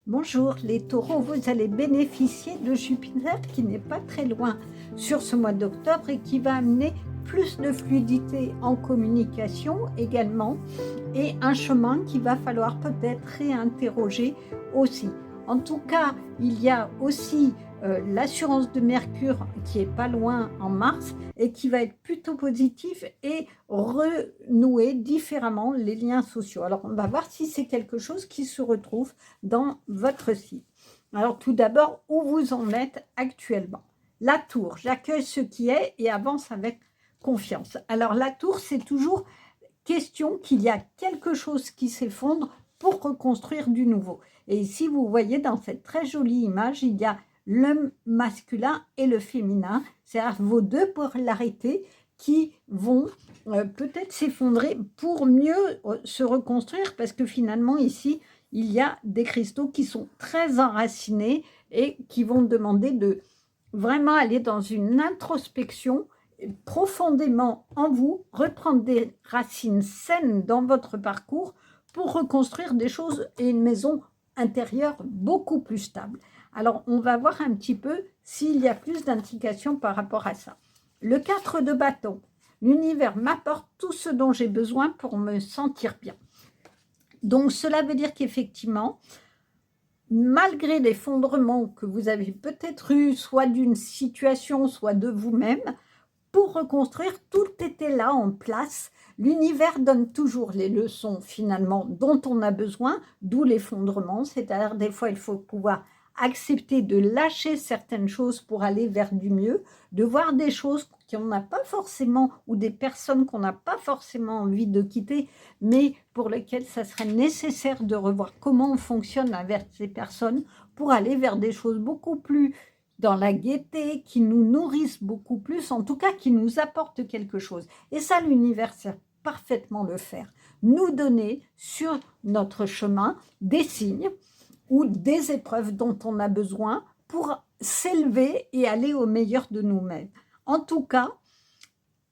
Bonjour les taureaux, vous allez bénéficier de Jupiter qui n'est pas très loin sur ce mois d'octobre et qui va amener plus de fluidité en communication également et un chemin qu'il va falloir peut-être réinterroger aussi. En tout cas, il y a aussi l'assurance de Mercure qui est pas loin en mars et qui va être plutôt positif et renouer différemment les liens sociaux. Alors, on va voir si c'est quelque chose qui se retrouve dans votre site. Alors, tout d'abord, où vous en êtes actuellement? La tour, j'accueille ce qui est et avance avec confiance. Alors, la tour, c'est toujours question qu'il y a quelque chose qui s'effondre pour reconstruire du nouveau. Et ici, vous voyez dans cette très jolie image, il y a le masculin et le féminin, c'est-à-dire vos deux polarités qui vont peut-être s'effondrer pour mieux se reconstruire, parce que finalement ici, il y a des cristaux qui sont très enracinés et qui vont demander de vraiment aller dans une introspection profondément en vous, reprendre des racines saines dans votre parcours pour reconstruire des choses et une maison intérieure beaucoup plus stable. Alors, on va voir un petit peu s'il y a plus d'indications par rapport à ça. Le 4 de bâton. L'univers m'apporte tout ce dont j'ai besoin pour me sentir bien. Donc, cela veut dire qu'effectivement, malgré l'effondrement que vous avez peut-être eu, soit d'une situation, soit de vous-même, pour reconstruire, tout était là en place. L'univers donne toujours les leçons finalement dont on a besoin, d'où l'effondrement. C'est-à-dire des fois, il faut pouvoir accepter de lâcher certaines choses pour aller vers du mieux, de voir des choses qu'on n'a pas forcément, ou des personnes qu'on n'a pas forcément envie de quitter, mais pour lesquelles ça serait nécessaire de revoir comment on fonctionne avec ces personnes pour aller vers des choses beaucoup plus dans la gaieté, qui nous nourrissent beaucoup plus, en tout cas qui nous apportent quelque chose. Et ça, l'univers sait parfaitement le faire. Nous donner sur notre chemin des signes ou des épreuves dont on a besoin pour s'élever et aller au meilleur de nous-mêmes. En tout cas,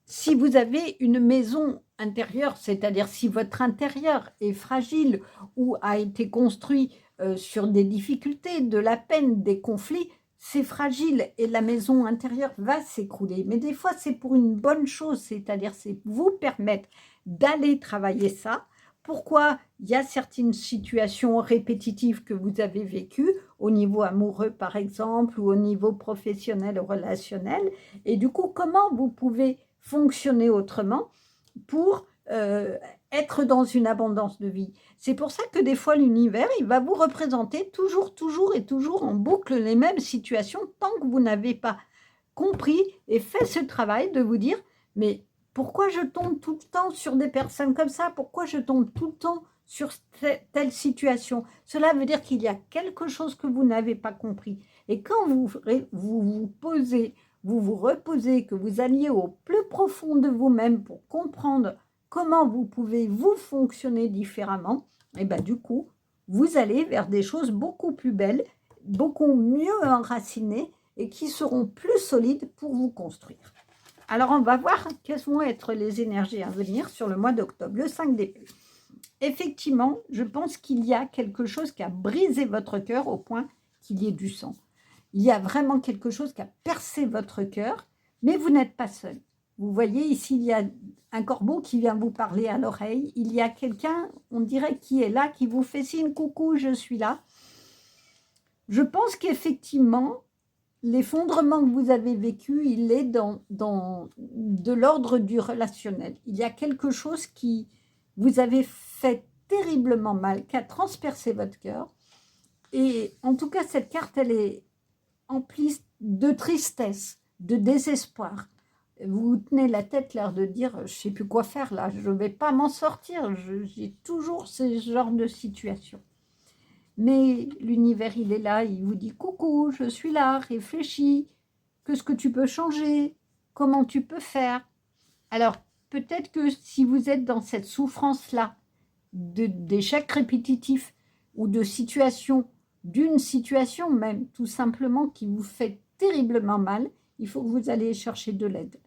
si vous avez une maison intérieure, c'est-à-dire si votre intérieur est fragile ou a été construit sur des difficultés, de la peine, des conflits, c'est fragile et la maison intérieure va s'écrouler. Mais des fois, c'est pour une bonne chose, c'est-à-dire c'est vous permettre d'aller travailler ça. Pourquoi il y a certaines situations répétitives que vous avez vécues, au niveau amoureux par exemple, ou au niveau professionnel ou relationnel, et du coup, comment vous pouvez fonctionner autrement pour être dans une abondance de vie. C'est pour ça que des fois l'univers, il va vous représenter toujours, toujours et toujours en boucle les mêmes situations tant que vous n'avez pas compris et fait ce travail de vous dire, mais pourquoi je tombe tout le temps sur des personnes comme ça? Pourquoi je tombe tout le temps sur telle situation? Cela veut dire qu'il y a quelque chose que vous n'avez pas compris. Et quand vous posez, vous vous reposez, que vous alliez au plus profond de vous-même pour comprendre comment vous pouvez vous fonctionner différemment, et bien du coup, vous allez vers des choses beaucoup plus belles, beaucoup mieux enracinées et qui seront plus solides pour vous construire. Alors, on va voir quelles vont être les énergies à venir sur le mois d'octobre. Le 5 d'épée. Effectivement, je pense qu'il y a quelque chose qui a brisé votre cœur au point qu'il y ait du sang. Il y a vraiment quelque chose qui a percé votre cœur, mais vous n'êtes pas seul. Vous voyez, ici, il y a un corbeau qui vient vous parler à l'oreille. Il y a quelqu'un, on dirait, qui est là, qui vous fait signe, coucou, je suis là. Je pense qu'effectivement, l'effondrement que vous avez vécu, il est de l'ordre du relationnel. Il y a quelque chose qui vous avez fait terriblement mal, qui a transpercé votre cœur. Et en tout cas, cette carte, elle est emplie de tristesse, de désespoir. Vous tenez la tête, l'air de dire, je ne sais plus quoi faire là, je ne vais pas m'en sortir, j'ai toujours ce genre de situation. Mais l'univers, il est là, il vous dit, coucou, je suis là, réfléchis, qu'est-ce que tu peux changer, comment tu peux faire. Alors, peut-être que si vous êtes dans cette souffrance-là, d'échecs répétitifs ou de situation, d'une situation même, tout simplement, qui vous fait terriblement mal, il faut que vous alliez chercher de l'aide.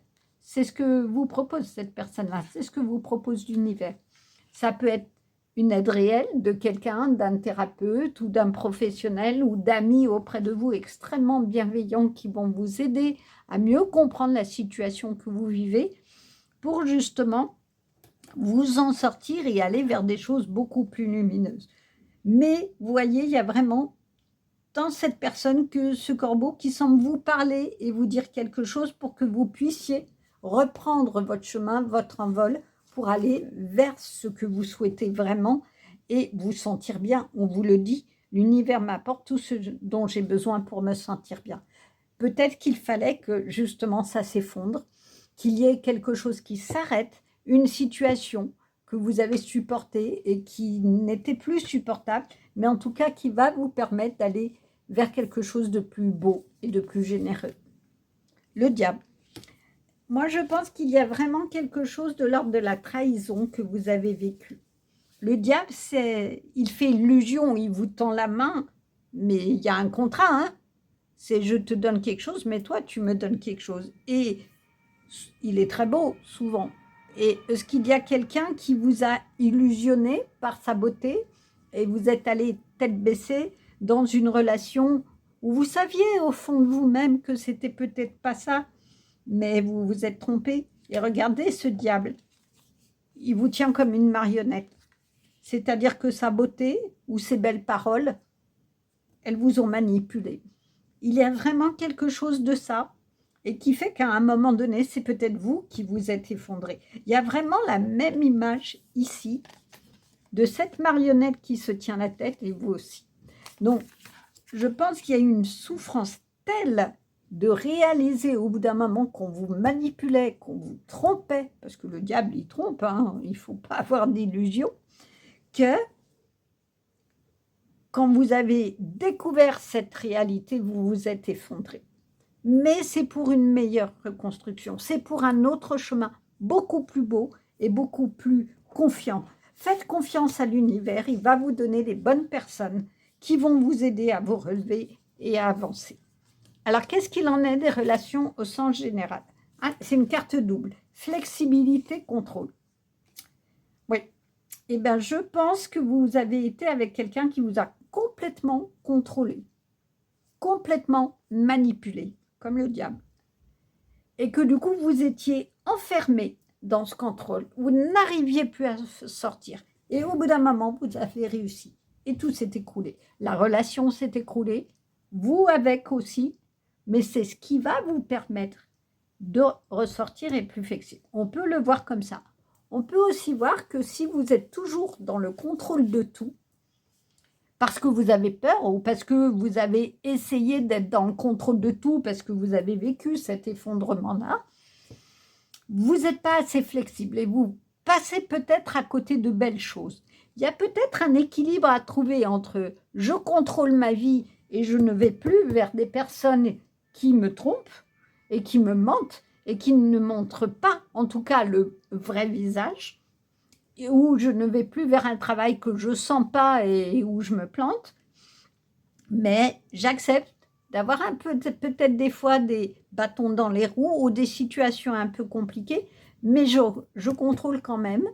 C'est ce que vous propose cette personne-là, c'est ce que vous propose l'univers. Ça peut être une aide réelle de quelqu'un, d'un thérapeute ou d'un professionnel ou d'amis auprès de vous extrêmement bienveillants qui vont vous aider à mieux comprendre la situation que vous vivez pour justement vous en sortir et aller vers des choses beaucoup plus lumineuses. Mais vous voyez, il y a vraiment dans cette personne que ce corbeau qui semble vous parler et vous dire quelque chose pour que vous puissiez reprendre votre chemin, votre envol pour aller vers ce que vous souhaitez vraiment et vous sentir bien. On vous le dit, l'univers m'apporte tout ce dont j'ai besoin pour me sentir bien. Peut-être qu'il fallait que justement ça s'effondre, qu'il y ait quelque chose qui s'arrête, une situation que vous avez supportée et qui n'était plus supportable, mais en tout cas qui va vous permettre d'aller vers quelque chose de plus beau et de plus généreux. Le diable. Moi, je pense qu'il y a vraiment quelque chose de l'ordre de la trahison que vous avez vécu. Le diable, il fait illusion, il vous tend la main, mais il y a un contrat, hein. C'est je te donne quelque chose, mais toi, tu me donnes quelque chose. Et il est très beau, souvent. Et est-ce qu'il y a quelqu'un qui vous a illusionné par sa beauté et vous êtes allé tête baissée dans une relation où vous saviez au fond de vous-même que c'était peut-être pas ça, mais vous vous êtes trompé. Et regardez ce diable, il vous tient comme une marionnette. C'est-à-dire que sa beauté ou ses belles paroles, elles vous ont manipulé. Il y a vraiment quelque chose de ça et qui fait qu'à un moment donné, c'est peut-être vous qui vous êtes effondré. Il y a vraiment la même image ici de cette marionnette qui se tient la tête et vous aussi. Donc, je pense qu'il y a une souffrance telle de réaliser au bout d'un moment qu'on vous manipulait, qu'on vous trompait, parce que le diable, il trompe, hein, il ne faut pas avoir d'illusion, que quand vous avez découvert cette réalité, vous vous êtes effondré. Mais c'est pour une meilleure reconstruction, c'est pour un autre chemin, beaucoup plus beau et beaucoup plus confiant. Faites confiance à l'univers, il va vous donner les bonnes personnes qui vont vous aider à vous relever et à avancer. Alors, qu'est-ce qu'il en est des relations au sens général? C'est une carte double, flexibilité, contrôle. Oui, eh bien, je pense que vous avez été avec quelqu'un qui vous a complètement contrôlé, complètement manipulé, comme le diable. Et que du coup, vous étiez enfermé dans ce contrôle. Vous n'arriviez plus à sortir. Et au bout d'un moment, vous avez réussi. Et tout s'est écroulé. La relation s'est écroulée, vous avec aussi, mais c'est ce qui va vous permettre de ressortir et plus flexible. On peut le voir comme ça. On peut aussi voir que si vous êtes toujours dans le contrôle de tout, parce que vous avez peur ou parce que vous avez essayé d'être dans le contrôle de tout, parce que vous avez vécu cet effondrement-là, vous n'êtes pas assez flexible et vous passez peut-être à côté de belles choses. Il y a peut-être un équilibre à trouver entre je contrôle ma vie et je ne vais plus vers des personnes qui me trompent et qui me mentent et qui ne montrent pas, en tout cas, le vrai visage, où je ne vais plus vers un travail que je ne sens pas et où je me plante, mais j'accepte d'avoir un peu, peut-être des fois des bâtons dans les roues ou des situations un peu compliquées, mais je contrôle quand même,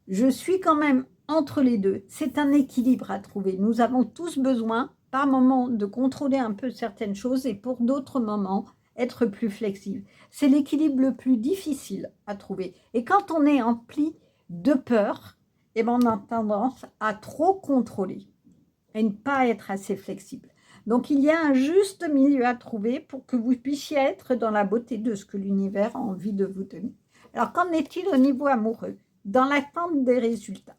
je suis quand même entre les deux. C'est un équilibre à trouver. Nous avons tous besoin, par moments, de contrôler un peu certaines choses et pour d'autres moments, être plus flexible. C'est l'équilibre le plus difficile à trouver. Et quand on est empli de peur, eh ben on a tendance à trop contrôler et ne pas être assez flexible. Donc, il y a un juste milieu à trouver pour que vous puissiez être dans la beauté de ce que l'univers a envie de vous donner. Alors, qu'en est-il au niveau amoureux? Dans l'attente des résultats.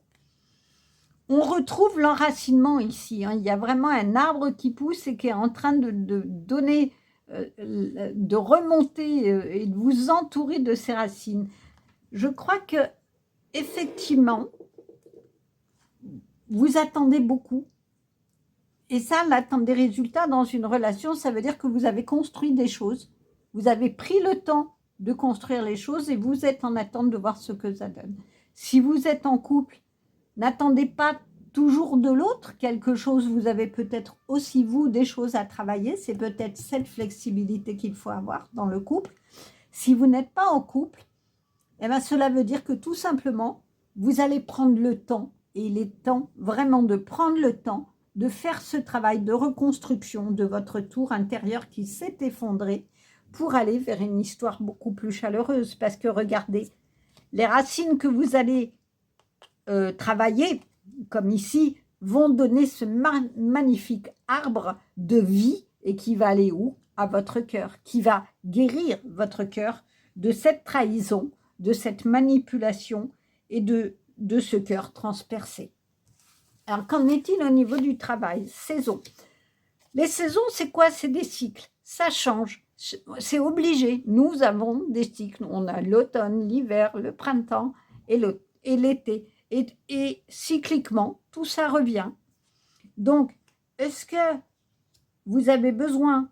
On retrouve l'enracinement ici. Hein. Il y a vraiment un arbre qui pousse et qui est en train de donner, de remonter et de vous entourer de ses racines. Je crois que effectivement, vous attendez beaucoup. Et ça, l'attente des résultats dans une relation, ça veut dire que vous avez construit des choses. Vous avez pris le temps de construire les choses et vous êtes en attente de voir ce que ça donne. Si vous êtes en couple, n'attendez pas toujours de l'autre quelque chose. Vous avez peut-être aussi, vous, des choses à travailler. C'est peut-être cette flexibilité qu'il faut avoir dans le couple. Si vous n'êtes pas en couple, eh bien, cela veut dire que tout simplement, vous allez prendre le temps et il est temps vraiment de prendre le temps de faire ce travail de reconstruction de votre tour intérieure qui s'est effondrée pour aller vers une histoire beaucoup plus chaleureuse. Parce que regardez, les racines que vous allez travailler, comme ici, vont donner ce magnifique arbre de vie et qui va aller où? À votre cœur, qui va guérir votre cœur de cette trahison, de cette manipulation et de ce cœur transpercé. Alors, qu'en est-il au niveau du travail? Saison. Les saisons, c'est quoi? C'est des cycles. Ça change. C'est obligé. Nous avons des cycles. On a l'automne, l'hiver, le printemps et l'été. Et cycliquement, tout ça revient. Donc, est-ce que vous avez besoin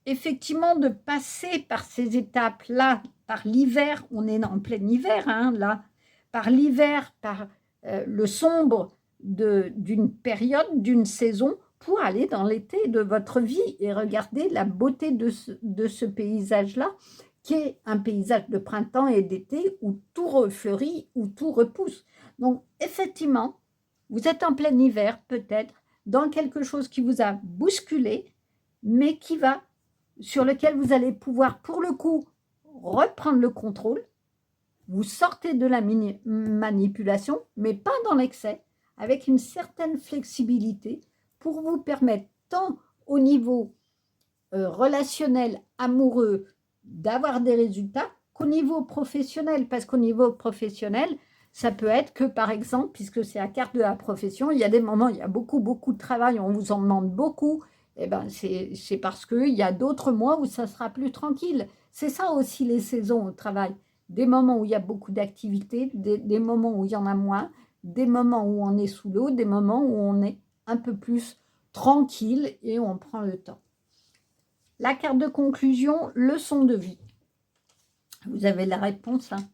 effectivement de passer par ces étapes-là, par l'hiver? On est en plein hiver, hein, là. Par l'hiver, par le sombre d'une période, d'une saison, pour aller dans l'été de votre vie et regarder la beauté de ce paysage-là, qui est un paysage de printemps et d'été où tout refleurit, où tout repousse. Donc, effectivement, vous êtes en plein hiver, peut-être, dans quelque chose qui vous a bousculé, mais sur lequel vous allez pouvoir, pour le coup, reprendre le contrôle. Vous sortez de la manipulation, mais pas dans l'excès, avec une certaine flexibilité pour vous permettre, tant au niveau relationnel, amoureux, d'avoir des résultats, qu'au niveau professionnel. Parce qu'au niveau professionnel, ça peut être que, par exemple, puisque c'est la carte de la profession, il y a des moments, il y a beaucoup de travail, on vous en demande beaucoup, et ben c'est parce qu'il y a d'autres mois où ça sera plus tranquille. C'est ça aussi les saisons au travail. Des moments où il y a beaucoup d'activités, des moments où il y en a moins, des moments où on est sous l'eau, des moments où on est un peu plus tranquille et on prend le temps. La carte de conclusion, leçon de vie. Vous avez la réponse, hein.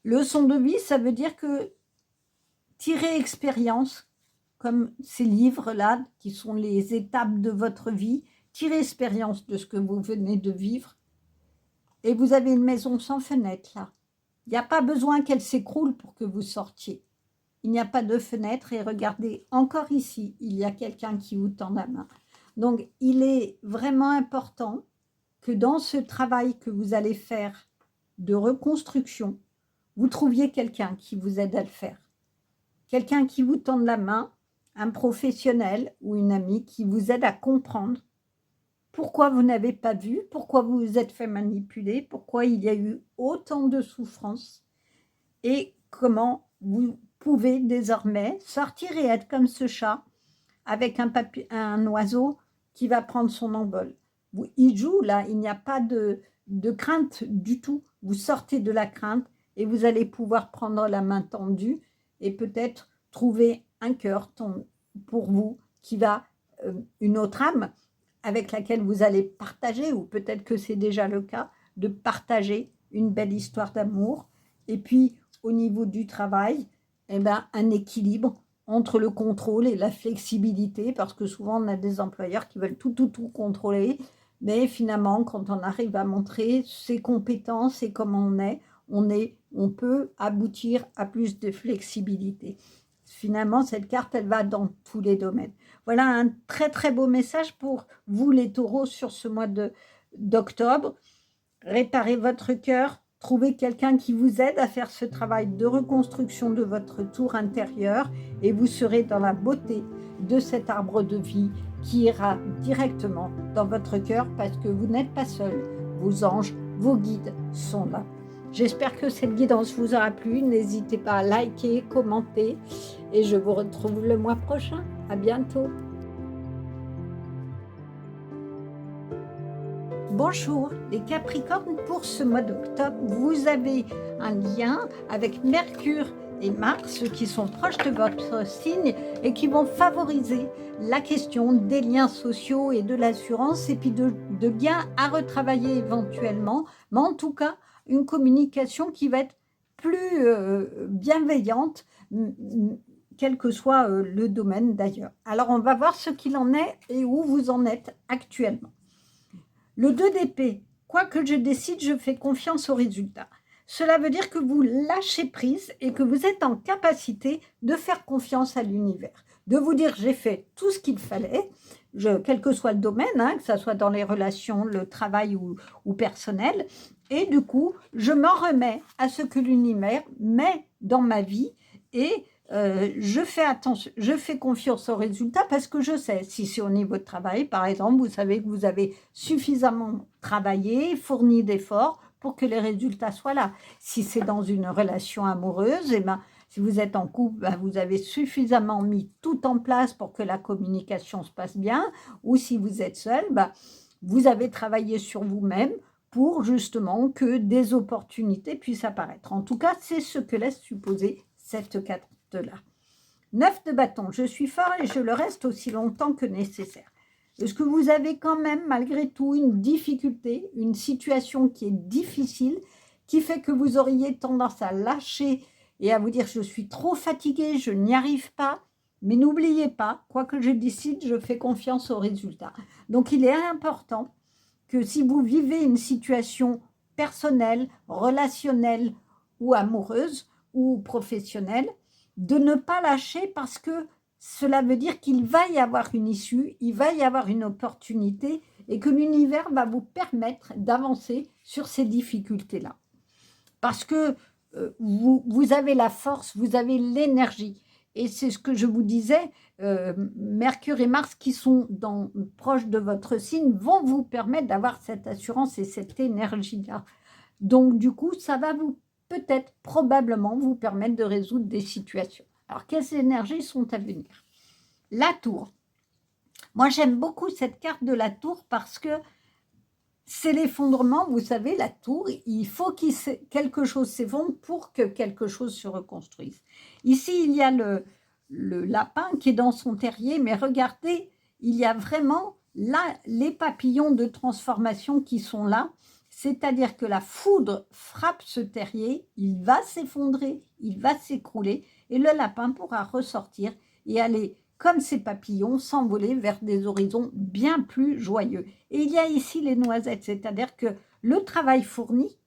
Leçon de vie, ça veut dire que tirer expérience, comme ces livres-là, qui sont les étapes de votre vie, tirez expérience de ce que vous venez de vivre. Et vous avez une maison sans fenêtre, là. Il n'y a pas besoin qu'elle s'écroule pour que vous sortiez. Il n'y a pas de fenêtre et regardez, encore ici, il y a quelqu'un qui vous tend la main. Donc, il est vraiment important que dans ce travail que vous allez faire de reconstruction, vous trouviez quelqu'un qui vous aide à le faire. Quelqu'un qui vous tende la main, un professionnel ou une amie qui vous aide à comprendre pourquoi vous n'avez pas vu, pourquoi vous vous êtes fait manipuler, pourquoi il y a eu autant de souffrance et comment vous pouvez désormais sortir et être comme ce chat avec un oiseau qui va prendre son envol. Il joue là, il n'y a pas de crainte du tout. Vous sortez de la crainte et vous allez pouvoir prendre la main tendue et peut-être trouver un cœur pour vous qui va, une autre âme avec laquelle vous allez partager, ou peut-être que c'est déjà le cas, de partager une belle histoire d'amour. Et puis, au niveau du travail, eh ben, un équilibre entre le contrôle et la flexibilité, parce que souvent, on a des employeurs qui veulent tout contrôler, mais finalement, quand on arrive à montrer ses compétences et comment on peut aboutir à plus de flexibilité. Finalement, cette carte, elle va dans tous les domaines. Voilà un très beau message pour vous les taureaux sur ce mois d'octobre. Réparez votre cœur, trouvez quelqu'un qui vous aide à faire ce travail de reconstruction de votre tour intérieur et vous serez dans la beauté de cet arbre de vie qui ira directement dans votre cœur parce que vous n'êtes pas seul. Vos anges, vos guides sont là. J'espère que cette guidance vous aura plu. N'hésitez pas à liker, commenter et je vous retrouve le mois prochain. À bientôt. Bonjour les Capricornes, pour ce mois d'octobre, vous avez un lien avec Mercure et Mars qui sont proches de votre signe et qui vont favoriser la question des liens sociaux et de l'assurance et puis de liens à retravailler éventuellement, mais en tout cas une communication qui va être plus bienveillante, quel que soit le domaine d'ailleurs. Alors on va voir ce qu'il en est et où vous en êtes actuellement. Le 2 d'épée, quoi que je décide, je fais confiance aux résultats. cela veut dire que vous lâchez prise et que vous êtes en capacité de faire confiance à l'univers, de vous dire j'ai fait tout ce qu'il fallait, quel que soit le domaine, hein, que ce soit dans les relations, le travail ou personnel, et du coup, je m'en remets à ce que l'univers met dans ma vie et je fais attention, je fais confiance aux résultats parce que je sais, si c'est au niveau de travail, par exemple, vous savez que vous avez suffisamment travaillé, fourni d'efforts pour que les résultats soient là. Si c'est dans une relation amoureuse, eh ben, si vous êtes en couple, ben, vous avez suffisamment mis tout en place pour que la communication se passe bien, ou si vous êtes seul, ben, vous avez travaillé sur vous-même pour justement que des opportunités puissent apparaître. En tout cas, c'est ce que laisse supposer cette carte-là. 9 de bâton, je suis fort et je le reste aussi longtemps que nécessaire. Est-ce que vous avez quand même, malgré tout, une difficulté, une situation qui est difficile, qui fait que vous auriez tendance à lâcher et à vous dire « je suis trop fatigué, je n'y arrive pas ». Mais n'oubliez pas, quoi que je décide, je fais confiance aux résultats. Donc, il est important que si vous vivez une situation personnelle, relationnelle ou amoureuse ou professionnelle, de ne pas lâcher parce que cela veut dire qu'il va y avoir une issue, il va y avoir une opportunité et que l'univers va vous permettre d'avancer sur ces difficultés-là. Parce que vous avez la force, vous avez l'énergie. Et c'est ce que je vous disais, Mercure et Mars qui sont proches de votre signe vont vous permettre d'avoir cette assurance et cette énergie-là. Donc du coup, ça va vous peut-être, probablement, vous permettre de résoudre des situations. Alors, quelles énergies sont à venir? La tour. Moi, j'aime beaucoup cette carte de la tour parce que c'est l'effondrement. Vous savez, la tour, il faut que quelque chose s'effondre pour que quelque chose se reconstruise. Ici, il y a le lapin qui est dans son terrier, mais regardez, il y a vraiment là les papillons de transformation qui sont là. C'est-à-dire que la foudre frappe ce terrier, il va s'effondrer, il va s'écrouler, et le lapin pourra ressortir et aller, comme ces papillons, s'envoler vers des horizons bien plus joyeux. Et il y a ici les noisettes, c'est-à-dire que le travail fourni,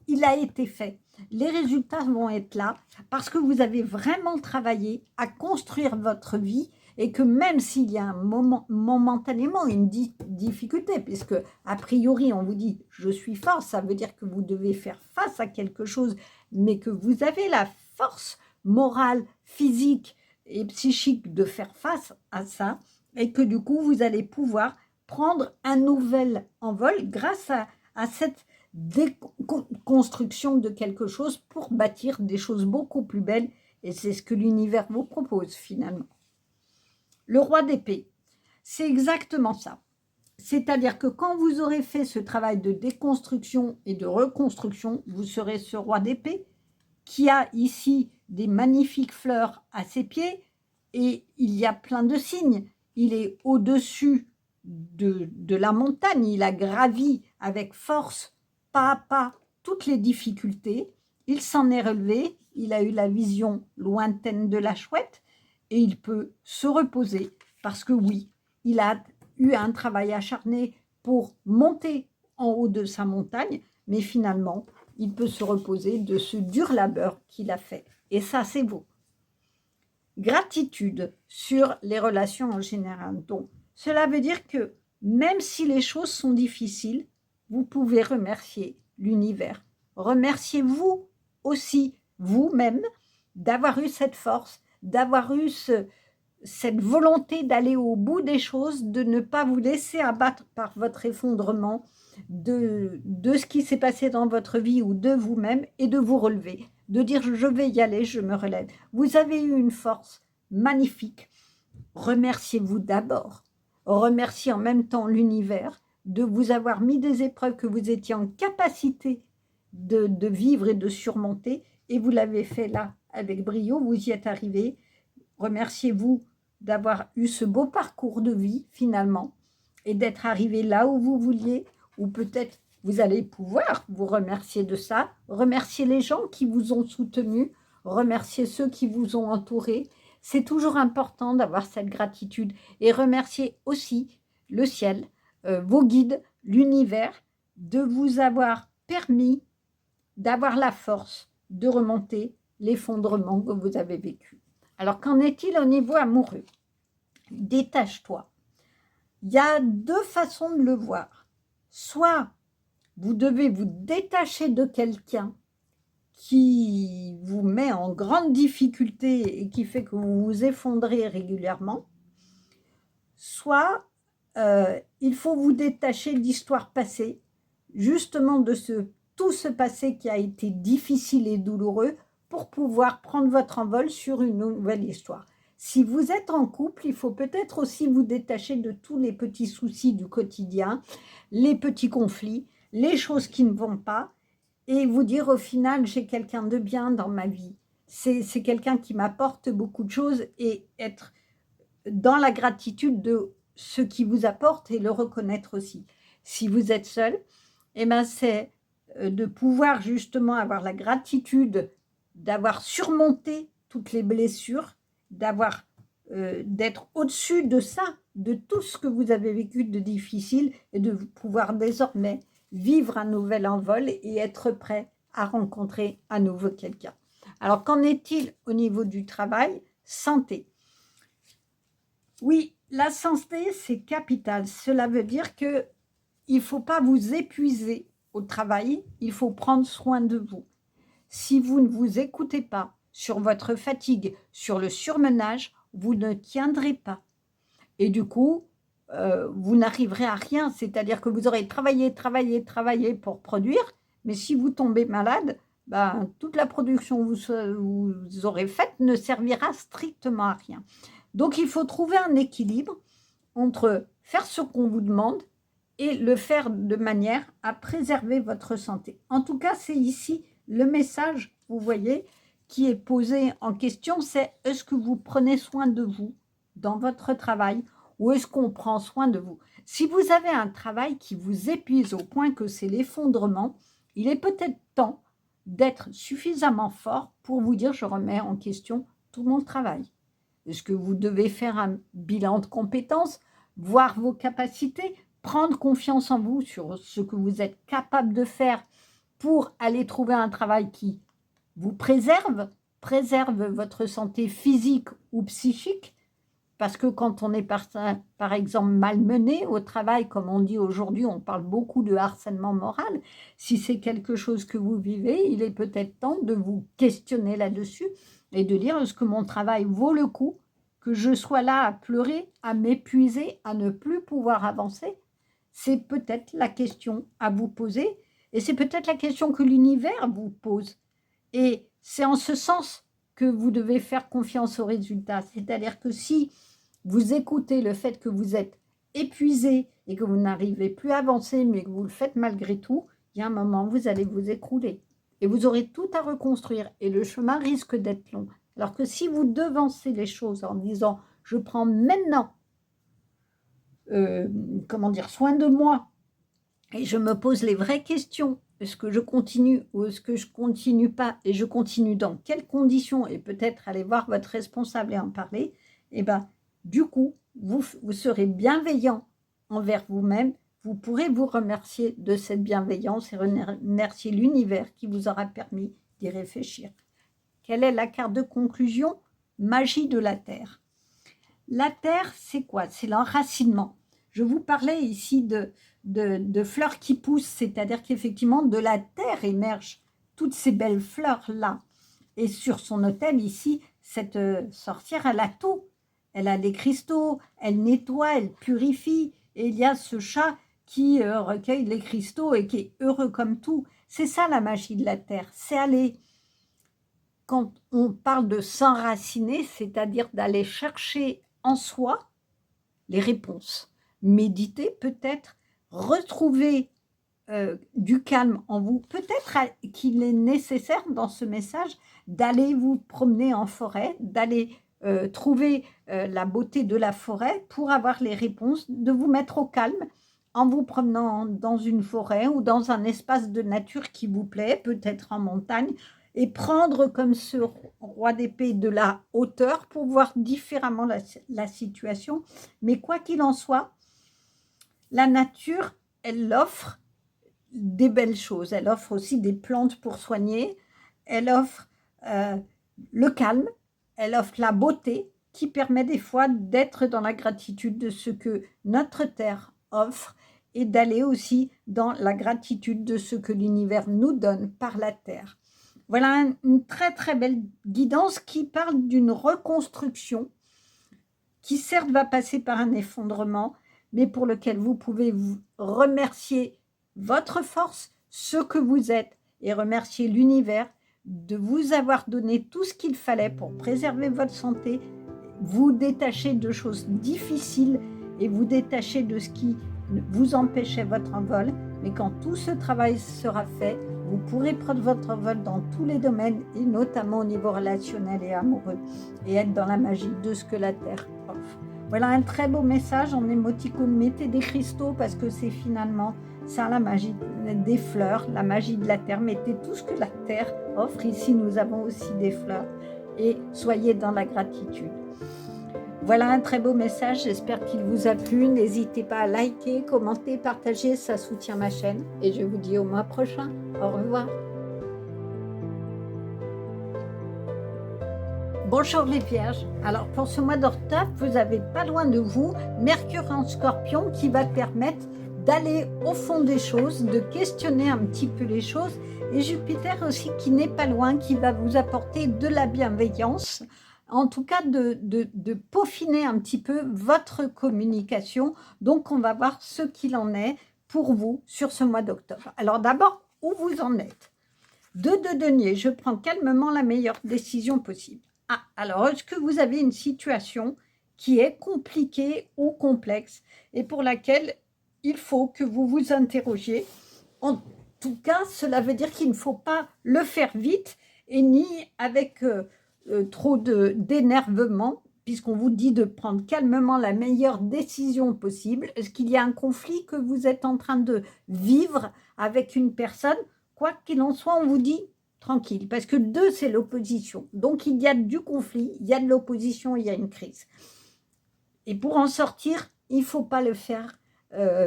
il a été fait. Les résultats vont être là parce que vous avez vraiment travaillé à construire votre vie et que même s'il y a momentanément une difficulté, puisque a priori on vous dit « je suis fort », ça veut dire que vous devez faire face à quelque chose, mais que vous avez la force morale, physique et psychique de faire face à ça, et que du coup vous allez pouvoir prendre un nouvel envol grâce à cette déconstruction de quelque chose pour bâtir des choses beaucoup plus belles, et c'est ce que l'univers vous propose finalement. Le roi d'épée, c'est exactement ça. C'est-à-dire que quand vous aurez fait ce travail de déconstruction et de reconstruction, vous serez ce roi d'épée qui a ici des magnifiques fleurs à ses pieds et il y a plein de signes. Il est au-dessus de la montagne, il a gravi avec force, pas à pas, toutes les difficultés. Il s'en est relevé, il a eu la vision lointaine de la chouette, et il peut se reposer parce que oui, il a eu un travail acharné pour monter en haut de sa montagne, mais finalement, il peut se reposer de ce dur labeur qu'il a fait. Et ça, c'est beau. Gratitude sur les relations en général. Donc, cela veut dire que même si les choses sont difficiles, vous pouvez remercier l'univers. Remerciez-vous aussi, vous-même, d'avoir eu cette force, d'avoir eu cette volonté d'aller au bout des choses, de ne pas vous laisser abattre par votre effondrement, de ce qui s'est passé dans votre vie ou de vous-même, et de vous relever, de dire je vais y aller, je me relève. Vous avez eu une force magnifique. Remerciez-vous d'abord. Remerciez en même temps l'univers de vous avoir mis des épreuves que vous étiez en capacité de vivre et de surmonter, et vous l'avez fait là avec brio, vous y êtes arrivé. Remerciez-vous d'avoir eu ce beau parcours de vie finalement et d'être arrivé là où vous vouliez, ou peut-être vous allez pouvoir vous remercier de ça, remercier les gens qui vous ont soutenu, remercier ceux qui vous ont entouré. C'est toujours important d'avoir cette gratitude et remercier aussi le ciel, vos guides, l'univers, de vous avoir permis d'avoir la force de remonter l'effondrement que vous avez vécu. Alors, qu'en est-il au niveau amoureux? Détache-toi. Il y a deux façons de le voir. Soit vous devez vous détacher de quelqu'un qui vous met en grande difficulté et qui fait que vous vous effondrez régulièrement, soit il faut vous détacher d'histoires passées, justement de tout ce passé qui a été difficile et douloureux pour pouvoir prendre votre envol sur une nouvelle histoire. Si vous êtes en couple, il faut peut-être aussi vous détacher de tous les petits soucis du quotidien, les petits conflits, les choses qui ne vont pas, et vous dire au final, j'ai quelqu'un de bien dans ma vie. C'est quelqu'un qui m'apporte beaucoup de choses et être dans la gratitude de ce qui vous apporte et le reconnaître aussi. Si vous êtes seul, eh ben c'est de pouvoir justement avoir la gratitude d'avoir surmonté toutes les blessures, d'être au-dessus de ça, de tout ce que vous avez vécu de difficile et de pouvoir désormais vivre un nouvel envol et être prêt à rencontrer à nouveau quelqu'un. Alors, qu'en est-il au niveau du travail? Santé. Oui, la santé, c'est capital. Cela veut dire qu'il ne faut pas vous épuiser au travail, il faut prendre soin de vous. Si vous ne vous écoutez pas sur votre fatigue, sur le surmenage, vous ne tiendrez pas. Et du coup, vous n'arriverez à rien. C'est-à-dire que vous aurez travaillé pour produire, mais si vous tombez malade, ben, toute la production que vous aurez faite ne servira strictement à rien. Donc, il faut trouver un équilibre entre faire ce qu'on vous demande et le faire de manière à préserver votre santé. En tout cas, c'est ici le message, vous voyez, qui est posé en question, c'est est-ce que vous prenez soin de vous dans votre travail ou est-ce qu'on prend soin de vous? Si vous avez un travail qui vous épuise au point que c'est l'effondrement, il est peut-être temps d'être suffisamment fort pour vous dire je remets en question tout mon travail. Est-ce que vous devez faire un bilan de compétences, voir vos capacités, prendre confiance en vous sur ce que vous êtes capable de faire pour aller trouver un travail qui vous préserve votre santé physique ou psychique, parce que quand on est par exemple malmené au travail, comme on dit aujourd'hui, on parle beaucoup de harcèlement moral, si c'est quelque chose que vous vivez, il est peut-être temps de vous questionner là-dessus et de dire est-ce que mon travail vaut le coup, que je sois là à pleurer, à m'épuiser, à ne plus pouvoir avancer? C'est peut-être la question à vous poser et c'est peut-être la question que l'univers vous pose. Et c'est en ce sens que vous devez faire confiance aux résultats. C'est-à-dire que si vous écoutez le fait que vous êtes épuisé et que vous n'arrivez plus à avancer, mais que vous le faites malgré tout, il y a un moment, vous allez vous écrouler. Et vous aurez tout à reconstruire. Et le chemin risque d'être long. Alors que si vous devancez les choses en disant « je prends maintenant soin de moi et je me pose les vraies questions. Est-ce que je continue ou est-ce que je continue pas et je continue dans quelles conditions et peut-être aller voir votre responsable et en parler », et ben du coup, vous serez bienveillant envers vous-même. Vous pourrez vous remercier de cette bienveillance et remercier l'univers qui vous aura permis d'y réfléchir. Quelle est la carte de conclusion? Magie de la Terre. La Terre, c'est quoi? C'est l'enracinement. Je vous parlais ici de fleurs qui poussent, c'est-à-dire qu'effectivement, de la terre émergent toutes ces belles fleurs-là. Et sur son autel, ici, cette sorcière, elle a tout. Elle a les cristaux, elle nettoie, elle purifie. Et il y a ce chat qui recueille les cristaux et qui est heureux comme tout. C'est ça la magie de la terre. C'est aller, quand on parle de s'enraciner, c'est-à-dire d'aller chercher en soi les réponses. Méditer peut-être, retrouver du calme en vous. Peut-être qu'il est nécessaire dans ce message d'aller vous promener en forêt, d'aller trouver la beauté de la forêt pour avoir les réponses, de vous mettre au calme en vous promenant dans une forêt ou dans un espace de nature qui vous plaît, peut-être en montagne, et prendre comme ce roi d'épée de la hauteur pour voir différemment la situation. Mais quoi qu'il en soit, la nature, elle offre des belles choses. Elle offre aussi des plantes pour soigner. Elle offre le calme. Elle offre la beauté qui permet des fois d'être dans la gratitude de ce que notre Terre offre et d'aller aussi dans la gratitude de ce que l'univers nous donne par la Terre. Voilà une très très belle guidance qui parle d'une reconstruction qui certes va passer par un effondrement, mais pour lequel vous pouvez vous remercier votre force, ce que vous êtes, et remercier l'univers de vous avoir donné tout ce qu'il fallait pour préserver votre santé, vous détacher de choses difficiles et vous détacher de ce qui vous empêchait votre envol. Mais quand tout ce travail sera fait, vous pourrez prendre votre envol dans tous les domaines et notamment au niveau relationnel et amoureux et être dans la magie de ce que la Terre offre. Voilà un très beau message en émoticône. Mettez des cristaux parce que c'est finalement ça la magie des fleurs, la magie de la Terre. Mettez tout ce que la Terre offre. Ici, nous avons aussi des fleurs et soyez dans la gratitude. Voilà un très beau message, j'espère qu'il vous a plu. N'hésitez pas à liker, commenter, partager, ça soutient ma chaîne. Et je vous dis au mois prochain. Au revoir. Bonjour les Vierges. Alors pour ce mois d'octobre, vous avez pas loin de vous Mercure en Scorpion qui va permettre d'aller au fond des choses, de questionner un petit peu les choses. Et Jupiter aussi qui n'est pas loin, qui va vous apporter de la bienveillance. En tout cas, de peaufiner un petit peu votre communication. Donc, on va voir ce qu'il en est pour vous sur ce mois d'octobre. Alors d'abord, où vous en êtes? 2 de denier, je prends calmement la meilleure décision possible. Ah, alors, est-ce que vous avez une situation qui est compliquée ou complexe et pour laquelle il faut que vous vous interrogiez? En tout cas, cela veut dire qu'il ne faut pas le faire vite et ni avec trop d'énervement, puisqu'on vous dit de prendre calmement la meilleure décision possible. Est-ce qu'il y a un conflit que vous êtes en train de vivre avec une personne? Quoi qu'il en soit, on vous dit tranquille, parce que 2, c'est l'opposition. Donc, il y a du conflit, il y a de l'opposition, il y a une crise. Et pour en sortir, il ne faut pas le faire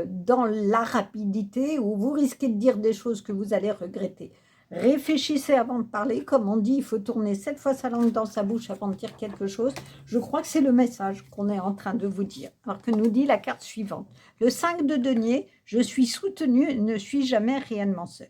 dans la rapidité où vous risquez de dire des choses que vous allez regretter. Réfléchissez avant de parler. Comme on dit, il faut tourner 7 fois sa langue dans sa bouche avant de dire quelque chose. Je crois que c'est le message qu'on est en train de vous dire. Alors que nous dit la carte suivante. Le 5 de denier, je suis soutenu, ne suis jamais réellement seul.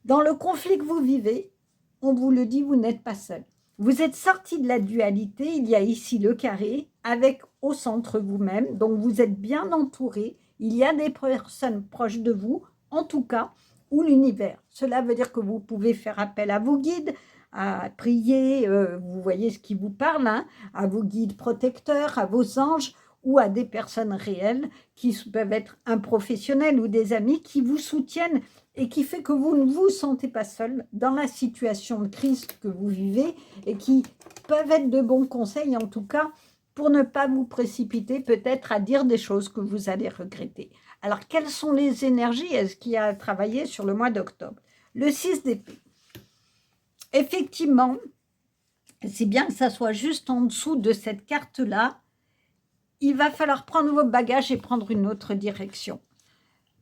Dans le conflit que vous vivez, on vous le dit, vous n'êtes pas seul. Vous êtes sorti de la dualité, il y a ici le carré, avec au centre vous-même, donc vous êtes bien entouré, il y a des personnes proches de vous, en tout cas, ou l'univers. Cela veut dire que vous pouvez faire appel à vos guides, à prier, vous voyez ce qui vous parle, hein, à vos guides protecteurs, à vos anges, ou à des personnes réelles qui peuvent être un professionnel ou des amis qui vous soutiennent et qui fait que vous ne vous sentez pas seul dans la situation de crise que vous vivez et qui peuvent être de bons conseils en tout cas pour ne pas vous précipiter peut-être à dire des choses que vous allez regretter. Alors, quelles sont les énergies? Est-ce qu'il y a à travailler sur le mois d'octobre? Le 6 d'épée. Effectivement, c'est bien que ça soit juste en dessous de cette carte-là. Il va falloir prendre vos bagages et prendre une autre direction.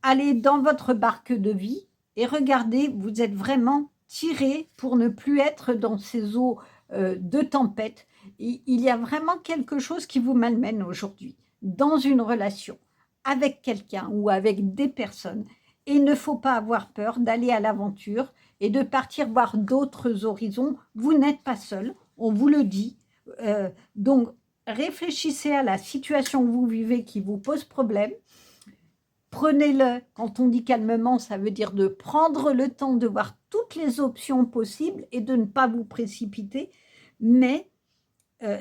Allez dans votre barque de vie et regardez, vous êtes vraiment tiré pour ne plus être dans ces eaux de tempête. Il y a vraiment quelque chose qui vous malmène aujourd'hui, dans une relation, avec quelqu'un ou avec des personnes. Et il ne faut pas avoir peur d'aller à l'aventure et de partir voir d'autres horizons. Vous n'êtes pas seul, on vous le dit. Donc, réfléchissez à la situation que vous vivez qui vous pose problème. Prenez-le, quand on dit calmement, ça veut dire de prendre le temps de voir toutes les options possibles et de ne pas vous précipiter. Mais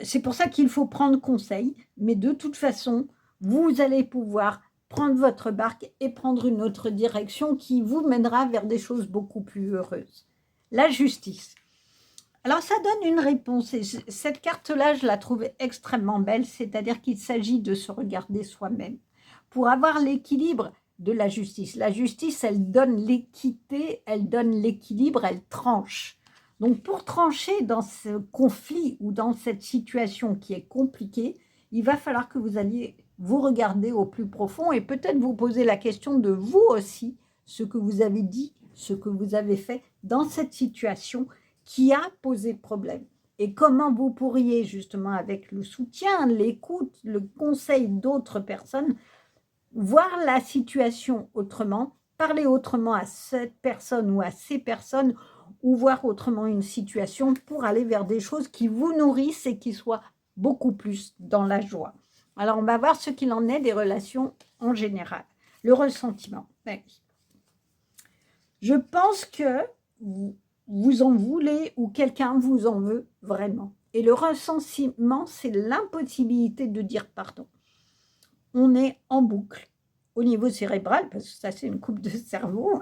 c'est pour ça qu'il faut prendre conseil. Mais de toute façon, vous allez pouvoir prendre votre barque et prendre une autre direction qui vous mènera vers des choses beaucoup plus heureuses. La justice. Alors, ça donne une réponse. Et cette carte-là, je la trouve extrêmement belle. C'est-à-dire qu'il s'agit de se regarder soi-même. Pour avoir l'équilibre de la justice. La justice, elle donne l'équité, elle donne l'équilibre, elle tranche. Donc, pour trancher dans ce conflit ou dans cette situation qui est compliquée, il va falloir que vous alliez vous regarder au plus profond et peut-être vous poser la question de vous aussi, ce que vous avez dit, ce que vous avez fait dans cette situation qui a posé problème. Et comment vous pourriez justement, avec le soutien, l'écoute, le conseil d'autres personnes, voir la situation autrement, parler autrement à cette personne ou à ces personnes, ou voir autrement une situation pour aller vers des choses qui vous nourrissent et qui soient beaucoup plus dans la joie. Alors, on va voir ce qu'il en est des relations en général. Le ressentiment. Ben oui. Je pense que vous en voulez ou quelqu'un vous en veut vraiment. Et le ressentiment, c'est l'impossibilité de dire pardon. On est en boucle au niveau cérébral, parce que ça, c'est une coupe de cerveau,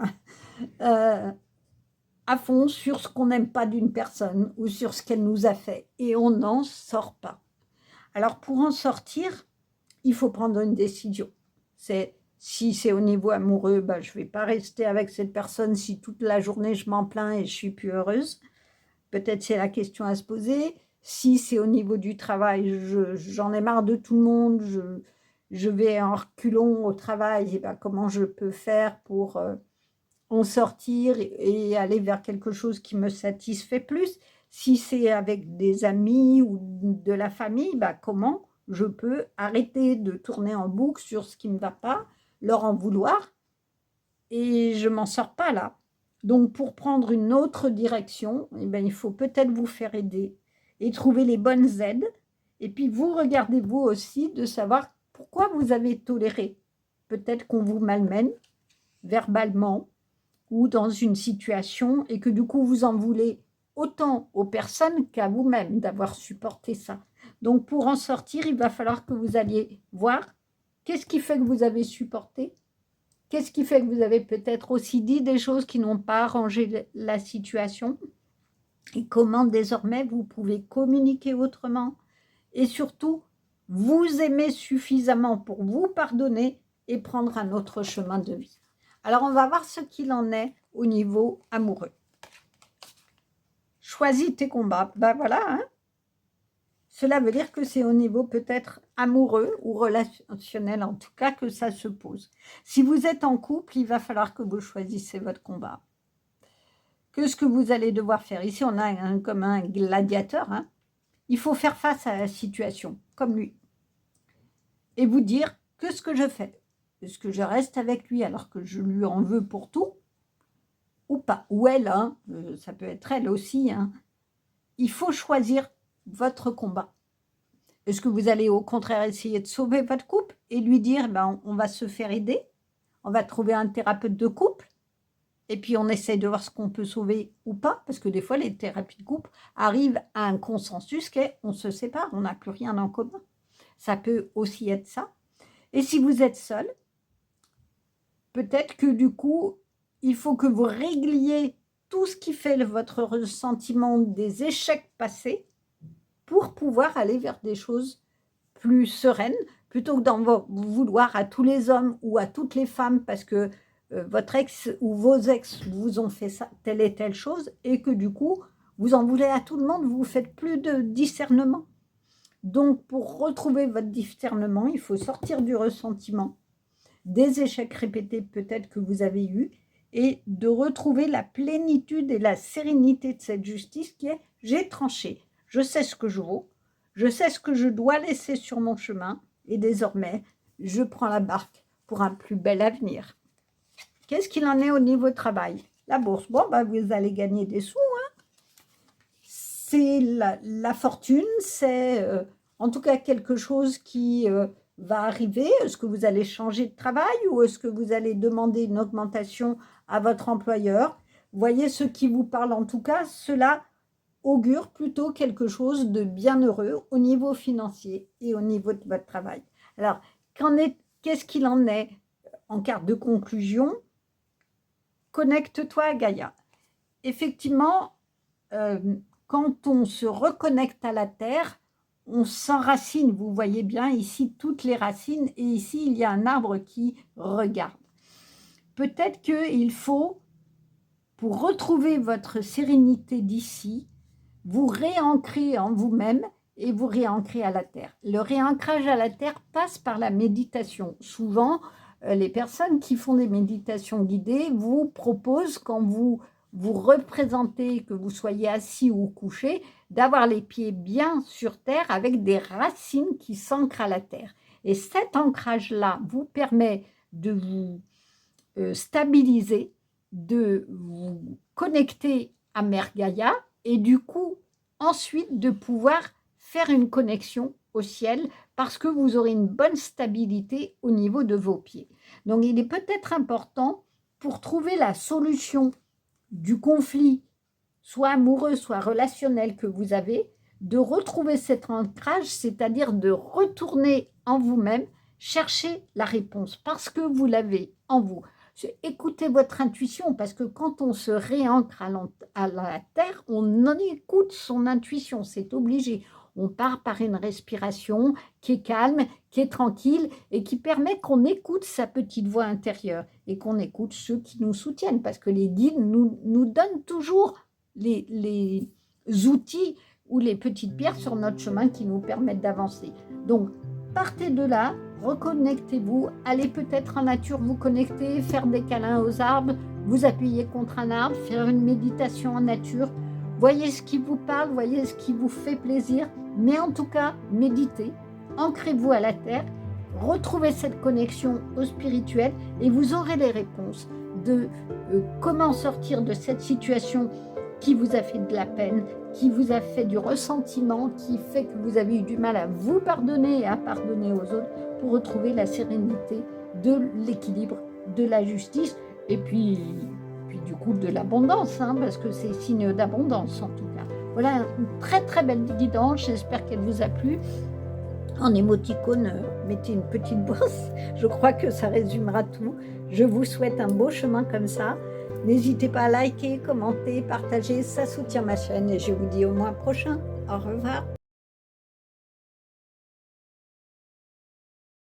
à fond sur ce qu'on n'aime pas d'une personne ou sur ce qu'elle nous a fait. Et on n'en sort pas. Alors, pour en sortir, il faut prendre une décision. Si c'est au niveau amoureux, ben, je ne vais pas rester avec cette personne si toute la journée je m'en plains et je ne suis plus heureuse. Peut-être c'est la question à se poser. Si c'est au niveau du travail, j'en ai marre de tout le monde, je vais en reculons au travail, et ben, comment je peux faire pour en sortir et aller vers quelque chose qui me satisfait plus. Si c'est avec des amis ou de la famille, ben, comment je peux arrêter de tourner en boucle sur ce qui ne me va pas, leur en vouloir, et je ne m'en sors pas là. Donc, pour prendre une autre direction, eh bien, il faut peut-être vous faire aider et trouver les bonnes aides. Et puis, vous regardez vous aussi de savoir pourquoi vous avez toléré. Peut-être qu'on vous malmène verbalement ou dans une situation et que du coup, vous en voulez autant aux personnes qu'à vous-même d'avoir supporté ça. Donc, pour en sortir, il va falloir que vous alliez voir qu'est-ce qui fait que vous avez supporté. Qu'est-ce qui fait que vous avez peut-être aussi dit des choses qui n'ont pas arrangé la situation? Et comment désormais vous pouvez communiquer autrement? Et surtout, vous aimer suffisamment pour vous pardonner et prendre un autre chemin de vie. Alors, on va voir ce qu'il en est au niveau amoureux. Choisis tes combats. Ben voilà, hein. Cela veut dire que c'est au niveau peut-être amoureux ou relationnel, en tout cas, que ça se pose. Si vous êtes en couple, il va falloir que vous choisissez votre combat. Que ce que vous allez devoir faire. Ici, on a comme un gladiateur. Hein. Il faut faire face à la situation, comme lui. Et vous dire, que ce que je fais? Est-ce que je reste avec lui alors que je lui en veux pour tout? Ou pas? Ou elle, hein, ça peut être elle aussi. Hein. Il faut choisir votre combat. Est-ce que vous allez au contraire essayer de sauver votre couple et lui dire, ben, on va se faire aider, on va trouver un thérapeute de couple, et puis on essaie de voir ce qu'on peut sauver ou pas, parce que des fois, les thérapies de couple arrivent à un consensus qu'on se sépare, on n'a plus rien en commun. Ça peut aussi être ça. Et si vous êtes seul, peut-être que du coup, il faut que vous régliez tout ce qui fait votre ressentiment des échecs passés pour pouvoir aller vers des choses plus sereines, plutôt que d'en vouloir à tous les hommes ou à toutes les femmes parce que votre ex ou vos ex vous ont fait ça, telle et telle chose, et que du coup, vous en voulez à tout le monde, vous ne faites plus de discernement. Donc, pour retrouver votre discernement, il faut sortir du ressentiment, des échecs répétés peut-être que vous avez eus, et de retrouver la plénitude et la sérénité de cette justice qui est « j'ai tranché ». Je sais ce que je vaux, je sais ce que je dois laisser sur mon chemin et désormais, je prends la barque pour un plus bel avenir. Qu'est-ce qu'il en est au niveau travail? La bourse, bon, bah, vous allez gagner des sous. Hein. C'est la fortune, c'est en tout cas quelque chose qui va arriver. Est-ce que vous allez changer de travail ou est-ce que vous allez demander une augmentation à votre employeur? Voyez ce qui vous parle en tout cas, cela augure plutôt quelque chose de bien heureux au niveau financier et au niveau de votre travail. Alors, qu'est-ce qu'il en est en carte de conclusion? Connecte-toi à Gaïa. Effectivement, quand on se reconnecte à la Terre, on s'enracine. Vous voyez bien ici toutes les racines et ici, il y a un arbre qui regarde. Peut-être qu'il faut, pour retrouver votre sérénité d'ici, vous réancrer en vous-même et vous réancrer à la Terre. Le réancrage à la Terre passe par la méditation. Souvent, les personnes qui font des méditations guidées vous proposent, quand vous vous représentez, que vous soyez assis ou couché, d'avoir les pieds bien sur terre avec des racines qui s'ancrent à la terre. Et cet ancrage-là vous permet de vous stabiliser, de vous connecter à Mère Gaïa et du coup, ensuite, de pouvoir faire une connexion au ciel parce que vous aurez une bonne stabilité au niveau de vos pieds. Donc, il est peut-être important pour trouver la solution du conflit, soit amoureux, soit relationnel que vous avez, de retrouver cet ancrage, c'est-à-dire de retourner en vous-même, chercher la réponse parce que vous l'avez en vous. Écoutez votre intuition, parce que quand on se réancre à la terre, on en écoute son intuition, c'est obligé. On part par une respiration qui est calme, qui est tranquille et qui permet qu'on écoute sa petite voix intérieure et qu'on écoute ceux qui nous soutiennent, parce que les guides nous donnent toujours les outils ou les petites pierres sur notre chemin qui nous permettent d'avancer. Donc, partez de là, reconnectez-vous, allez peut-être en nature vous connecter, faire des câlins aux arbres, vous appuyer contre un arbre, faire une méditation en nature. Voyez ce qui vous parle, voyez ce qui vous fait plaisir, mais en tout cas, méditez, ancrez-vous à la terre, retrouvez cette connexion au spirituel et vous aurez les réponses de comment sortir de cette situation qui vous a fait de la peine, qui vous a fait du ressentiment, qui fait que vous avez eu du mal à vous pardonner et à pardonner aux autres pour retrouver la sérénité, de l'équilibre, de la justice et puis du coup de l'abondance, parce que c'est signe d'abondance en tout cas. Voilà une très très belle guidance, j'espère qu'elle vous a plu. En émoticône, mettez une petite bourse, je crois que ça résumera tout. Je vous souhaite un beau chemin comme ça. N'hésitez pas à liker, commenter, partager, ça soutient ma chaîne et je vous dis au mois prochain. Au revoir.